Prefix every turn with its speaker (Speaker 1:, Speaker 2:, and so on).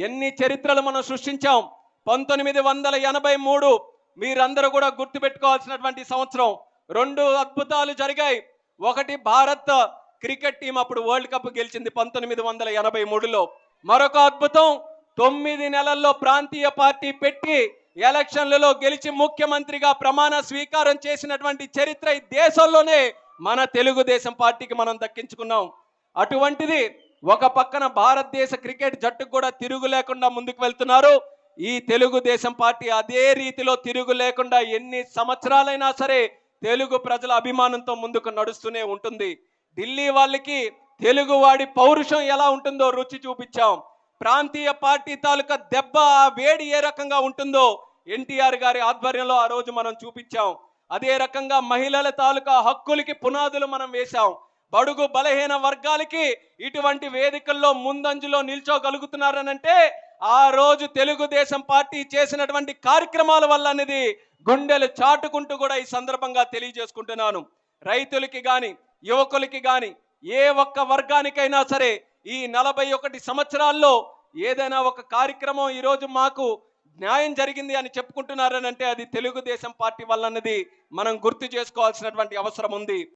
Speaker 1: ఎన్ని చరిత్రలు మనం సృష్టించాం. 1983 మీరందరూ కూడా గుర్తుపెట్టుకోవాల్సినటువంటి సంవత్సరం. 2 అద్భుతాలు జరిగాయి. ఒకటి భారత్ క్రికెట్ టీం అప్పుడు వరల్డ్ కప్ గెలిచింది 1983లో. మరొక అద్భుతం 9 నెలల్లో ప్రాంతీయ పార్టీ పెట్టి ఎలక్షన్లలో గెలిచి ముఖ్యమంత్రిగా ప్రమాణ స్వీకారం చేసినటువంటి చరిత్ర ఈ దేశంలోనే మన తెలుగుదేశం పార్టీకి మనం దక్కించుకున్నాం. అటువంటిది ఒక పక్కన భారతదేశ క్రికెట్ జట్టుకు కూడా తిరుగు లేకుండా ముందుకు వెళ్తున్నారు. ఈ తెలుగుదేశం పార్టీ అదే రీతిలో తిరుగు లేకుండా ఎన్ని సంవత్సరాలైనా సరే తెలుగు ప్రజల అభిమానంతో ముందుకు నడుస్తూనే ఉంటుంది. ఢిల్లీ వాళ్ళకి తెలుగువాడి పౌరుషం ఎలా ఉంటుందో రుచి చూపించాం. ప్రాంతీయ పార్టీ తాలూకా దెబ్బ వేడి ఏ రకంగా ఉంటుందో ఎన్టీఆర్ గారి ఆధ్వర్యంలో ఆ రోజు మనం చూపించాం. అదే రకంగా మహిళల తాలూకా హక్కులకి పునాదులు మనం వేశాం. బడుగు బలహీన వర్గాలకి ఇటువంటి వేదికల్లో ముందంజలో నిల్చోగలుగుతున్నారనంటే ఆ రోజు తెలుగుదేశం పార్టీ చేసినటువంటి కార్యక్రమాల వల్ల అనేది గుండెలు చాటుకుంటూ కూడా ఈ సందర్భంగా తెలియజేసుకుంటున్నాను. రైతులకి కానీ యువకులకి కానీ ఏ ఒక్క వర్గానికైనా సరే ఈ 41 సంవత్సరాల్లో ఏదైనా ఒక కార్యక్రమం ఈరోజు మాకు న్యాయం జరిగింది అని చెప్పుకుంటున్నారనంటే అది తెలుగుదేశం పార్టీ వల్ల అన్నది మనం గుర్తు చేసుకోవాల్సినటువంటి అవసరం ఉంది.